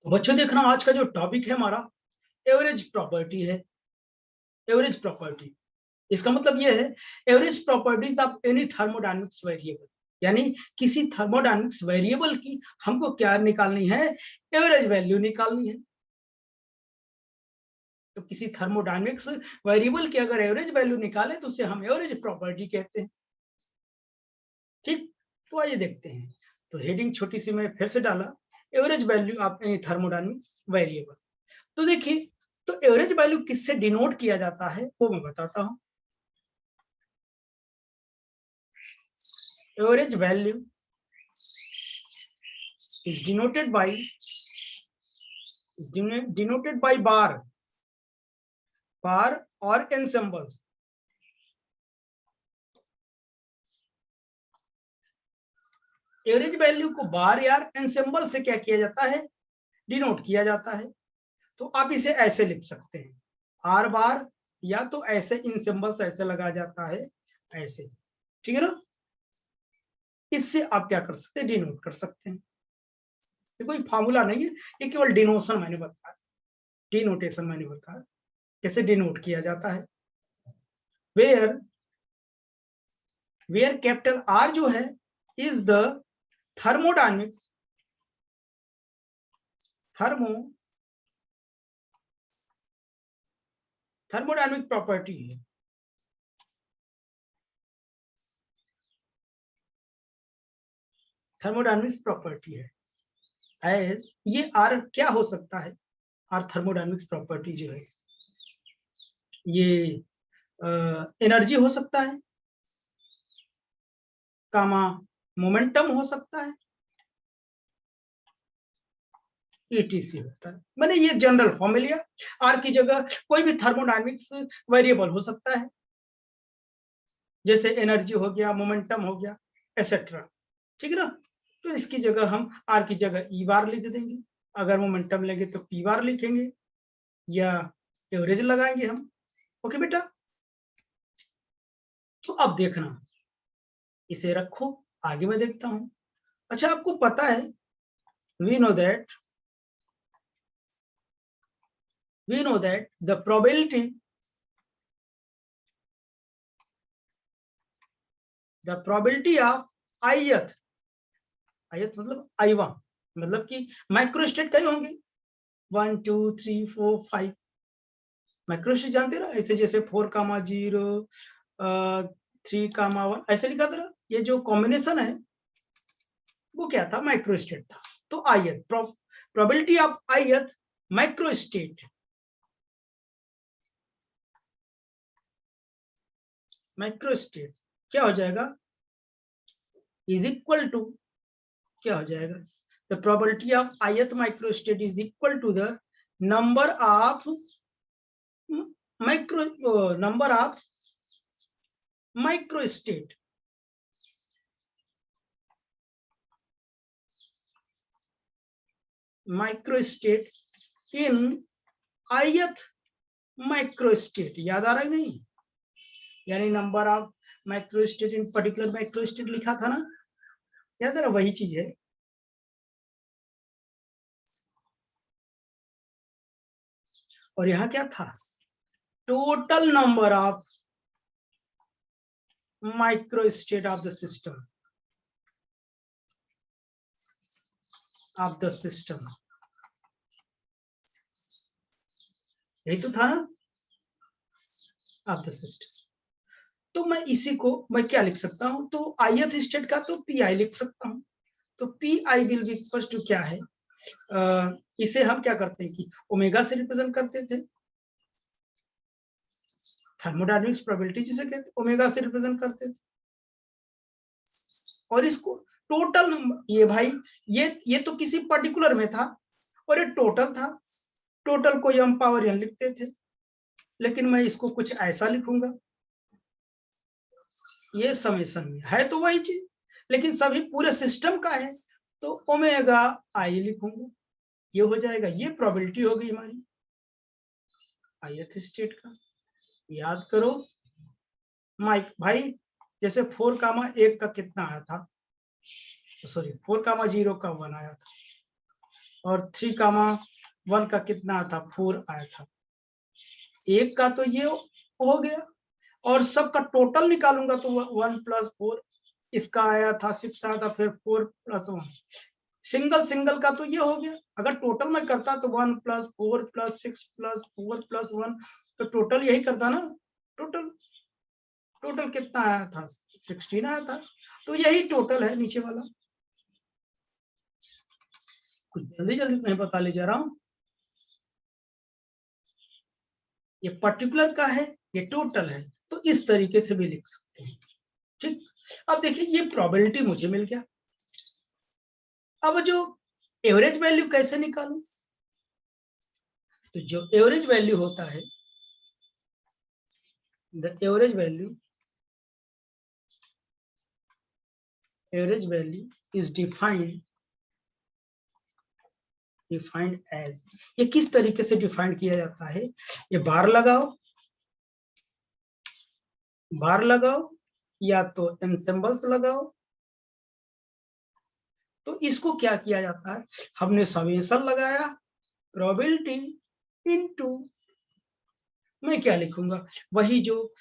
बच्चों देखना, आज का जो टॉपिक है हमारा एवरेज प्रॉपर्टी है। एवरेज प्रॉपर्टी, इसका मतलब ये है average properties of any thermodynamics variable, यानी किसी थर्मोडायनेमिक्स वेरिएबल की हमको क्या निकालनी है, एवरेज वैल्यू निकालनी है। तो किसी थर्मोडायनेमिक्स वेरिएबल की अगर एवरेज वैल्यू निकाले तो उसे हम एवरेज प्रॉपर्टी कहते हैं। ठीक, तो आइए देखते हैं। तो हेडिंग छोटी सी मैं फिर से डाला, average value of any thermodynamics variable. तो देखिए, तो एवरेज वैल्यू किससे डिनोट किया जाता है वो मैं बताता हूं। Average value is denoted by bar और एन सिंबल्स। एवरेज वैल्यू को बार या एन सिंबल से क्या किया जाता है, डिनोट किया जाता है। तो आप इसे ऐसे लिख सकते हैं, आर बार, या तो ऐसे इन सिंबल्स ऐसे लगा जाता है, ऐसे। ठीक है ना, इससे आप क्या कर सकते हैं, डिनोट कर सकते हैं। ये कोई फार्मूला नहीं है, ये केवल डिनोशन मैंने बताया, डिनोटेशन मैंने बताया कैसे डिनोट किया जाता है। वेयर कैपिटल आर जो है is the thermodynamics thermodynamic property है। थर्मोडायनेमिक्स प्रॉपर्टी है एज, ये आर क्या हो सकता है, आर थर्मोडायनेमिक्स प्रॉपर्टी जो है ये एनर्जी हो सकता है, कामा मोमेंटम हो सकता है, ईटीसी होता है। मैंने ये जनरल फॉर्म में लिया। आर की जगह कोई भी थर्मोडायनेमिक्स वेरिएबल हो सकता है, जैसे एनर्जी हो गया, मोमेंटम हो गया, एसेट्रा। ठीक है ना, तो इसकी जगह हम आर की जगह ई बार लिख देंगे, अगर मोमेंटम लेंगे तो पी बार लिखेंगे, या एवरेज लगाएंगे हम। ओके बेटा, तो अब देखना, इसे रखो, आगे मैं देखता हूं। अच्छा, आपको पता है, we know that the probability of ith मतलब i1, मतलब कि माइक्रोस्टेट कई होंगे, 1 2 3 4 5 माइक्रोस्टेट जानते ना, ऐसे जैसे 4,0 3,1 ऐसे लिखा था ना, ये जो कॉम्बिनेशन है वो क्या था, माइक्रोस्टेट था। तो ith probability of ith microstate क्या हो जाएगा, इज इक्वल टू, क्या हो जाएगा, the probability of ith microstate is equal to the number of microstate in ith microstate. याद आ रहा है नहीं, यानी number of microstate in particular microstate लिखा था ना, याद है ना, वही चीज है। और यहां क्या था, total number of microstate of the system, यही तो था ना, ऑफ द सिस्टम। तो मैं इसी को मैं क्या लिख सकता हूं, तो ith स्टेट का तो पी आई लिख सकता हूं। तो P I will be equal to क्या है, इसे हम क्या करते हैं कि ओमेगा से रिप्रेजेंट करते थे, थर्मोडायनेमिक्स प्रोबेबिलिटी जिसे कहते हैं, ओमेगा से रिप्रेजेंट करते थे। और इसको टोटल नंबर, ये भाई ये तो किसी पर्टिकुलर में था और ये टोटल था, टोटल को हम पावर एन लिखते थे, लेकिन मैं इसको कुछ ऐसा लिखूंगा, ये समेशन में है तो वही चीज, लेकिन सभी पूरे सिस्टम का है, तो ओमेगा आई लिखूंगा, ये हो जाएगा, ये प्रोबेबिलिटी हो गई हमारी ith स्टेट का। याद करो माइक भाई, जैसे 4,1 का कितना आया था, सॉरी 4,0 का 1 आया था, और 3,1 का कितना था 4 आया था। एक का तो ये हो गया और सबका टोटल निकालूंगा तो 1 + 4 इसका आया था 6 आया था, फिर 4 + 1 सिंगल का तो ये हो गया। अगर टोटल में करता तो 1 + 4 + 6 + 4 + 1 तो टोटल यही करता ना। टोटल कितना आया था 16 आया था, तो यही टोटल है नीचे वाला। कुछ जल्दी मैं बता ले जा रहा हूं। ये पर्टिकुलर का है, ये टोटल है, तो इस तरीके से भी लिख सकते हैं। ठीक, अब देखिए ये प्रोबेबिलिटी मुझे मिल गया। अब जो एवरेज वैल्यू कैसे निकालूं? तो जो एवरेज वैल्यू होता है, the average value is defined as, ये किस तरीके से डिफाइंड किया जाता है? ये बार लगाओ या तो एनसेम्बल्स लगाओ। तो इसको क्या किया जाता है, हमने समेशन लगाया, प्रोबेबिलिटी इनटू, मैं क्या लिखूंगा, वही जो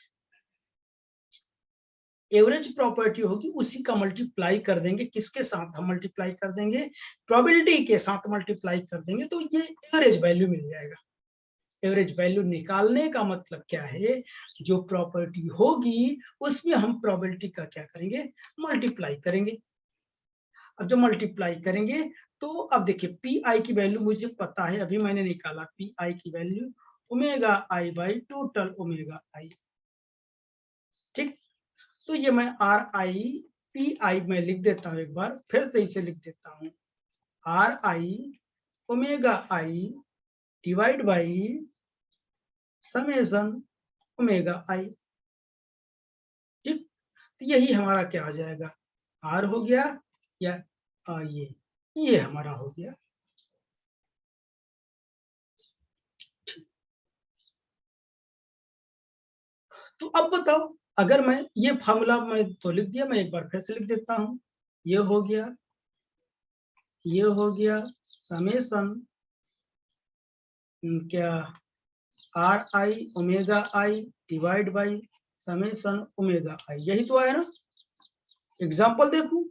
एवरेज प्रॉपर्टी होगी उसी का मल्टीप्लाई कर देंगे। किसके साथ हम मल्टीप्लाई कर देंगे? प्रोबेबिलिटी के साथ मल्टीप्लाई कर देंगे, तो ये एवरेज वैल्यू मिल जाएगा। एवरेज वैल्यू निकालने का मतलब क्या है, जो प्रॉपर्टी होगी उसमें हम प्रोबेबिलिटी का क्या करेंगे, मल्टीप्लाई करेंगे। अब जब मल्टीप्लाई करेंगे तो अब देखिए पी आई की वैल्यू मुझे पता है, अभी मैंने निकाला पी आई की value omega I by total omega आई। ठीक, तो ये मैं आर आई पी आई में लिख देता हूं, एक बार फिर से इसे लिख देता हूं, are I omega I divide by summation omega आई। ठीक, तो यही हमारा क्या हो जाएगा, आर हो गया या ये हमारा हो गया। तो अब बताओ, अगर मैं ये फार्मूला मैं तो लिख दिया, मैं एक बार फिर से लिख देता हूं, ये हो गया समेशन क्या are I omega I divide by summation omega आई, यही तो आया ना। एग्जांपल देखूं,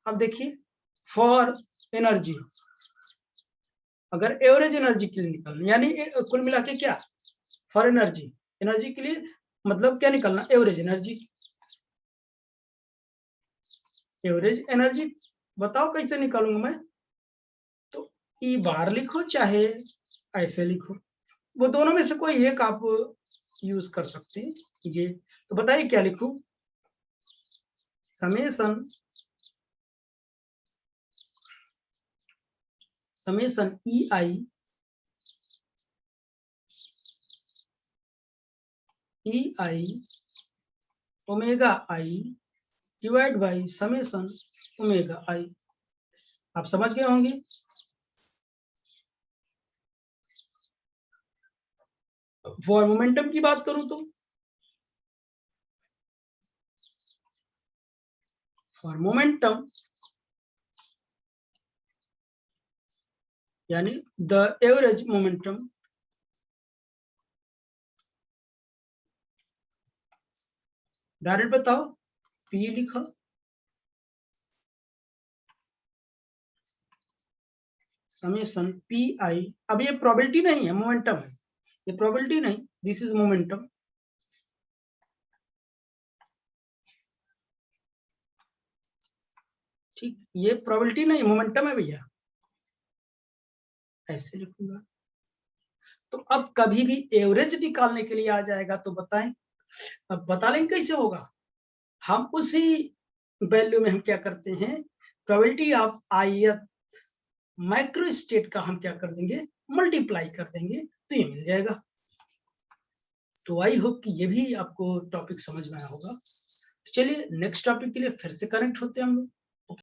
अब देखिए फॉर एनर्जी, अगर एवरेज एनर्जी के लिए निकालना, यानी कुल मिला के क्या, फॉर एनर्जी के लिए मतलब क्या निकालना, एवरेज एनर्जी बताओ कैसे निकालूंगा मैं? तो ई बार लिखो चाहे ऐसे लिखो, वो दोनों में से कोई एक आप यूज कर सकते हैं। ये तो बताइए क्या लिखूं, summation E I omega I divide by summation omega आई। आप समझ गए होंगे। फॉर मोमेंटम की बात करूं तो फॉर मोमेंटम यानी द एवरेज मोमेंटम डायरेक्ट बताओ, पी लिखो, समेशन पी आई, अब ये प्रोबेबिलिटी नहीं है, मोमेंटम है, ये प्रोबेबिलिटी नहीं, दिस इज मोमेंटम। ठीक, ये प्रोबेबिलिटी नहीं मोमेंटम है भैया, ऐसे लिखूंगा। तो अब कभी भी एवरेज निकालने के लिए आ जाएगा तो बताएं, अब बता लेंगे कैसे होगा। हम उसी वैल्यू में हम क्या करते हैं, probability of I micro state का हम क्या कर देंगे, मल्टीप्लाई कर देंगे, तो ये मिल जाएगा। तो आई होप कि ये भी आपको टॉपिक समझ में आया होगा। चलिए नेक्स्ट टॉपिक के लिए फिर से कनेक्ट होते हैं हम लोग।